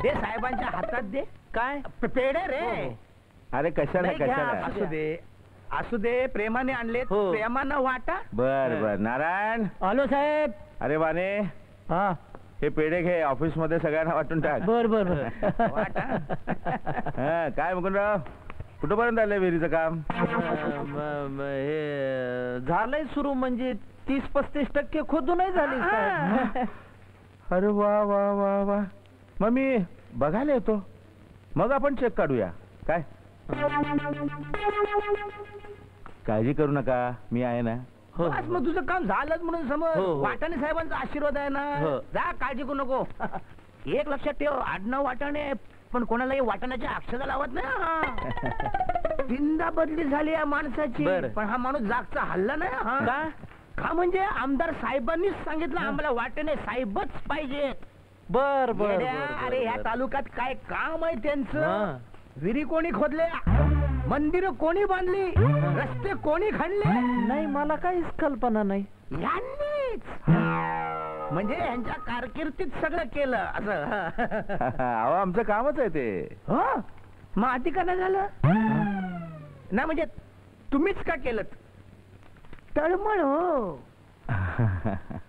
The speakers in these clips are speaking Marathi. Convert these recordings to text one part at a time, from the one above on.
दे साहेबांच्या हातात दे. काय पेढे रे. अरे कशाला नाही, घ्या, कशाला असू दे असू दे, प्रेमाने आणले, हो. प्रेमानं वाटा. बर बर नारायण. आलो साहेब. अरे वाने हा हे पेढे घे, ऑफिस मध्ये सगळ्यांना वाटून टाक. बर बर बर. वाटा. हा, काय मुकुंदराव कुठपर्यंत आलंय विहिरीचं काम? हे झालंय सुरू, म्हणजे 30-35% खोदूनही झाली साहेब. अरे वा वा वा वा, मग मी बघायला येतो, मग आपण चेक काढूया. काय काळजी करू नका, मी आहे ना. हो, बस मग तुझं काम झालंच म्हणून समज. हो, हो. वाटाणे साहेबांचा आशीर्वाद आहे ना. हो. जा, काळजी करू नको. एक लक्षात ठेव, आडनाव वाटाणे, पण कोणालाही वाटाण्याच्या अक्षता लावत नाही. हा. जिंदा बदली झाली या माणसाची, बरं. पण हा माणूस जागचा हल्ला नाही. हा. का? का म्हणजे आमदार साहेबांनीच सांगितलं आम्हाला वाटाणे साहेबच पाहिजे. बर बर येड्या, बर, अरे ह्या बर. तालुक्यात काय काम आहे त्यांचं? हा. विहिरी कोणी खोदले, मंदिर कोणी बांधली, रस्ते कोणी खणले? नाही, मला काहीच कल्पना नाही. यांनीच. म्हणजे यांच्या कारकिर्दीत सगळं केलं असं. अहो आमचं कामच आहे ते. हो, मग आधी का नाही झालं? नाही म्हणजे तुम्हीच का केलं? तळमळ हो.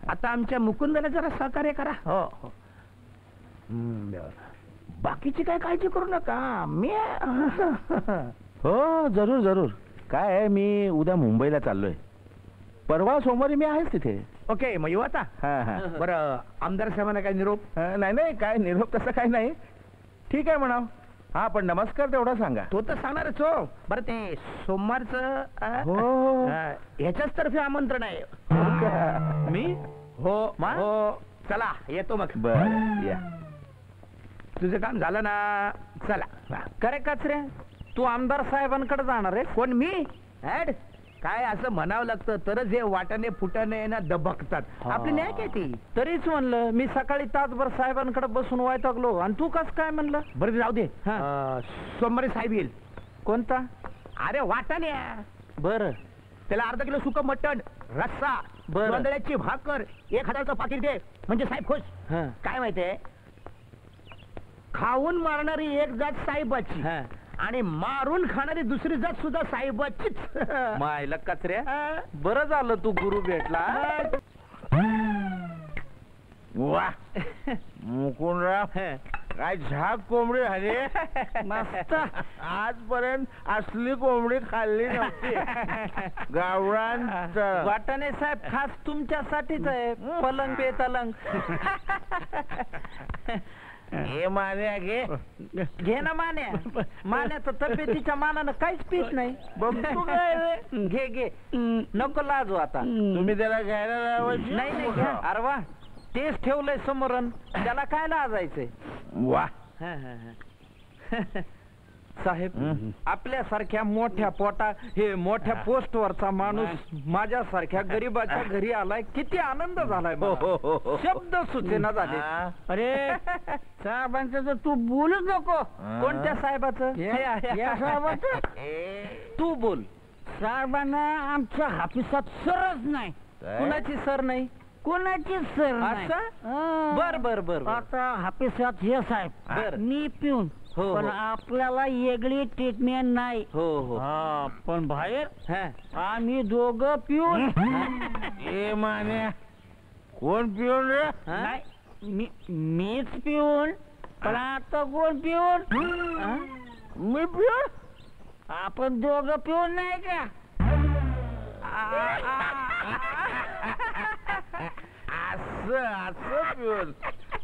आता आमच्या मुकुंदला जरा सहकार्य करा. हो हो. बाकीची काय काळजी करू नका, मी हो जरूर जरूर. काय आहे, मी उद्या मुंबईला चाललोय, परवा सोमवारी मी आहेच तिथे. ओके, मग येऊ आता. हा हा. बरं, आमदार साहेबांना काय निरोप? नाही नाही, काय निरोप तसं काही नाही. ठीक आहे म्हणाव. हा, पण नमस्कार तेवढा सांगा. तो तर सांगणारच हो. बरं, ते सोमवारचं हो. ह्याच्याच तर्फे आमंत्रण आहे. मी हो मा? हो. चला येतो मग. बर या. तुझं काम झालं ना. चला. करे कचरे, तू आमदार साहेबांकडे जाणार आहे? कोण, मी? ऍड काय असं म्हणावं लागतं तरच हे वाटाणे फुटाणे ना दबकतात. आपली न्याय काय ती? तरीच म्हणलं, मी सकाळी तासभर साहेबांकडे बसून वैतागलो, आणि तू कस काय म्हणलं? बरं जाऊ दे. हा. सोमवारी साहेब येईल. कोणता? अरे वाटाणे, बर त्याला अर्धा किलो सुकं मटण, रस्सा, बरं. तांदळाची भाकर, 1000चं पाकिट दे, म्हणजे साहेब खुश. हा. काय माहितीये, खाऊन मारणारी एक जात साहेबाची, हा. आणि मारून खाणारी दुसरी जात सुद्धा साहेबाचीच. मायला कचऱ्या, बरं झालं तू गुरु भेटला. वा मुकुंदराव, काय झाक कोंबडी झाली. मस्त. आजपर्यंत असली कोंबडी खाल्ली नव्हती. गावरान वाटाणे साहेब खास तुमच्यासाठीच आहे. पलंग बेतलंग. हे मान्या घे. घे ना मान्या. मान्या तर तब्येतीच्या मानानं काहीच पीत नाही. बघतो काय रे? घे घे, नको लाजू आता. तुम्ही त्याला घ्यायला लावायची? नाही नाही, घ्या. अरे वा, तेच ठेवलंय समोरन, त्याला काय लाजायचंय? वा. साहेब, आपल्यासारख्या मोठ्या पोटा हे मोठ्या पोस्टवरचा माणूस माझ्यासारख्या गरीबाच्या घरी आलाय, किती आनंद झालाय मला. शब्द सुचेना झाले. अरे साहेबांचं तर तू बोलूच नको. कोणत्या साहेबाचं? या साहेबाचं? तू बोल. साहेबांना आमच्या हापिसात सरच नाही. कुणाची सर नाही? कोणाची सर नाही. असं? बर बर बर. आता हापिसात हे साहेब, बर. मी पिऊन, हो, पण हो. आपल्याला वेगळी ट्रीटमेंट नाही. हो हो. पण बाहेर हा. आम्ही दोघं पिऊन. ए मान्या, कोण पिऊन रे? नाही, मीच पिऊन, पण आता कोण पिऊन? मी पिऊन? आपण दोघं पिऊन नाही का? असं असं पिऊन.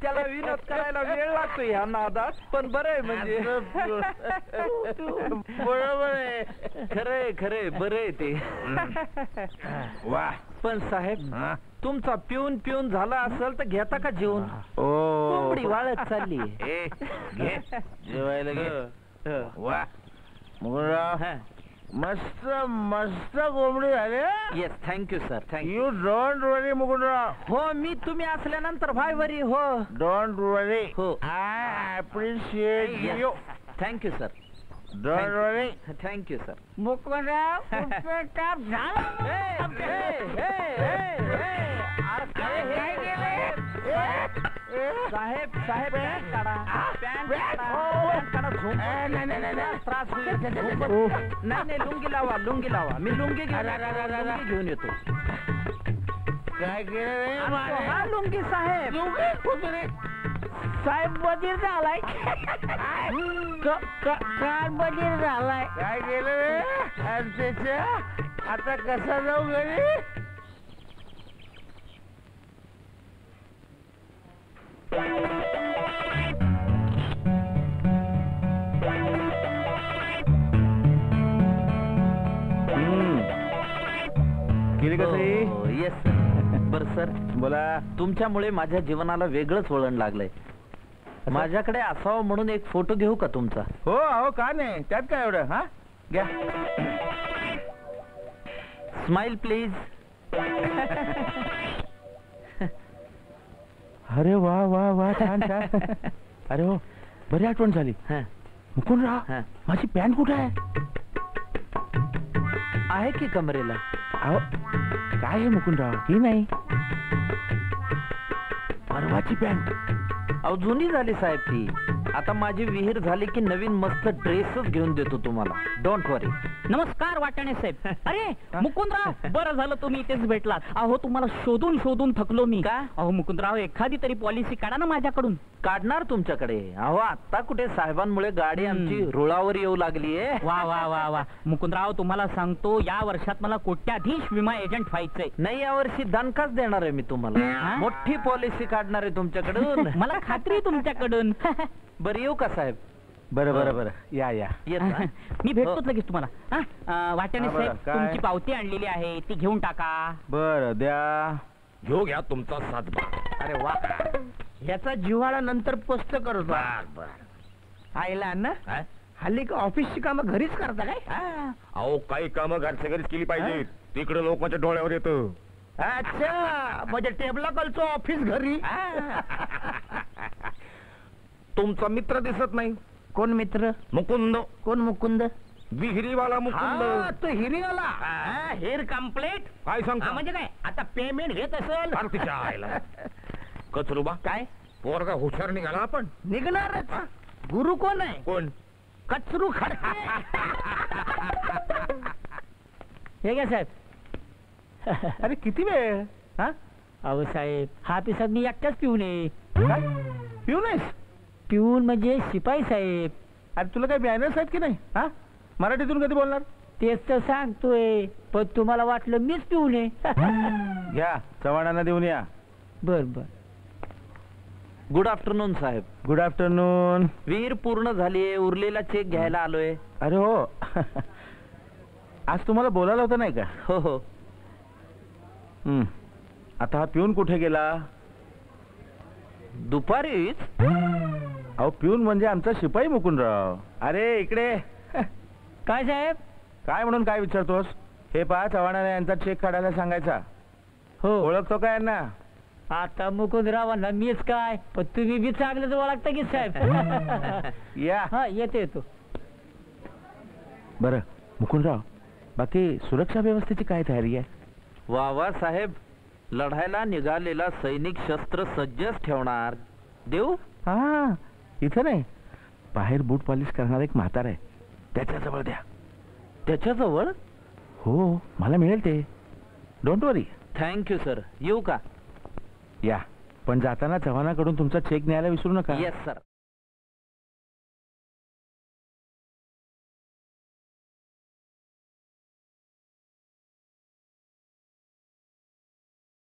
त्याला विनोद करायला वेळ लागतो ह्या नादात, पण बरं आहे म्हणजे. बरोबर आहे. खरंय खरंय, बरं आहे ते. वा. पण साहेब, तुमचा पिऊन पिऊन झाला असेल तर घेता का जेवण? ओ कोंबडी वाळत चालली. ए घे, जेवायला घे. वा मुकुंदराव, मस्त मस्त कोंबडी झाली. Yes, thank you sir, thank you. You don't worry Mukundrao. हो, मी तुम्ही असल्यानंतर भाई वरी. हो डोंट वरी. हो. I appreciate you. Thank you sir, don't worry. Thank you sir. Mukundrao, तुमचं काम झालं. साहेब साहेब, पॅन्ट काढा. पॅन्ट त्रास होईल. नाही लुंगी लावा मी लुंगी घेऊन येतो. काय केलं हा लुंगी साहेब. साहेब बधीर झालाय. काल बधीर झालाय. काय केलं रे? आणि त्याच्या आता कसा जाऊ घरी? गेली का सई? Yes sir. बर सर, बोला. तुमच्यामुळे माझ्या जीवनाला वेगळंच वळण लागलंय. माझ्याकडे असावं म्हणून एक फोटो घेऊ का तुमचा? हो अहो का नाही, त्यात काय एवढं. हा घ्या. Smile please. अरे वा वा वा, छान छान. अरे हो, बरी आठवण झाली. मुकुंदराव, हा. माझी पॅन्ट कुठे आहे? आहे की कमरेला? अहो काय आहे मुकुंदराव, ही नाही, परवाची पॅन्ट. अहो जुनी झाली साहेब ती. आता माझी विहीर झाली की नवीन मस्त ड्रेसच घेऊन देतो तुम्हाला. डोंट वरी. नमस्कार वाटाणे साहेब. अरे मुकुंदराव, बरं झालं तुम्ही इथेच भेटलात. अहो तुम्हाला शोधून शोधून थकलो मी. का? अहो मुकुंदराव, एखादी तरी पॉलिसी काढा ना माझ्याकडून. काढणार तुमच्याकडे. अहो आता कुठे साहेबांमुळे गाडी आमची रुळावर येऊ लागलीये. वा वा वा वा मुकुंदराव, तुम्हाला सांगतो या वर्षात मला कोट्याधीश विमा एजंट व्हायचंय. नाही, यावर्षी दणकाच देणार आहे मी तुम्हाला. हा? मोठी पॉलिसी काढणार आहे तुमच्याकडून. मला खात्री आहे तुमच्याकडून. बरं येऊ का साहेब? बरं बरं बरं, या या. येत ना? मी भेटतोच लगेच तुम्हाला. वाटाणे हा, बरं, साहेब, काय? तुमची पावती आणलेली आहे, ती घेऊन टाका. बरं द्या. घेऊ घ्या तुमचा सातबार. अरे वा, ह्याचा जिव्हाळा नंतर स्पष्ट करतो. बर बर. आईला ना काय? हल्ली ऑफिसची कामं घरीच करता काय? अहो काही कामं घरच्या घरीच केली पाहिजे. तिकडे लोकांच्या डोळ्यावर येतं. अच्छा, म्हणजे टेबला कलचं ऑफिस घरी. तुमचा मित्र दिसत नाही. कोण मित्र? मुकुंद, कोण मुकुंद? विहिरीवाला मुकुंद. हा, तो हिरियाला. Hair complete. काय सांगता? म्हणजे काय, आता पेमेंट घेत असेल. अरे तिच्या आईला. कचरुबा, काय पोरगा हुशार निघाला आपण. निघणारच. गुरु कोण आहे? कोण? कचरू खडके. हे घ्या साहेब. अरे किती वेळ? हा अहो साहेब, हा पिसाद मी एकटाच पिऊन आहे. काय पिऊ नाहीस? पिऊन म्हणजे शिपाई साहेब. अरे तुला काही मॅनर्स आहेत की नाही? हा मराठीतून कधी बोलणार? तेच तर सांगतोय, पण तुम्हाला वाटलं मीच पिऊन आहे. घ्या, चव्हाणांना देऊन या. बर बर. गुड आफ्टरनून साहेब. Good afternoon. विहीर पूर्ण झालीये, उरलेला चेक घ्यायला आलोय. अरे हो, आज तुम्हाला बोलायला होतं नाही का? हो हो. आता हा पिऊन कुठे गेला? दुपारीच? अहो पिऊन म्हणजे आमचा शिपाई मुकुंदराव. अरे इकडे. काय साहेब? काय म्हणून काय विचारतोस? हे पहा, चव्हाणाने यांचा चेक काढायला सांगायचा. हो. ओळखतो काय यांना? आता मुकुंदरावांना मीच काय, पण तुम्ही बी चांगलं ओळखता की साहेब. या. हा येतो. बरं मुकुंदराव, बाकी सुरक्षा व्यवस्थेची काय तयारी आहे? वा वा साहेब, लढायला निघालेला सैनिक शस्त्र सज्जच ठेवणार. देऊ? हा, इथं नाही, बाहेर बूट पॉलिश करणार एक म्हातार आहे, त्याच्याजवळ द्या. त्याच्याजवळ? हो, मला मिळेल ते. Don't worry. Thank you sir. येऊ का? या, पण जाताना चव्हाणाकडून तुमचा चेक न्यायला विसरू नका. Yes sir.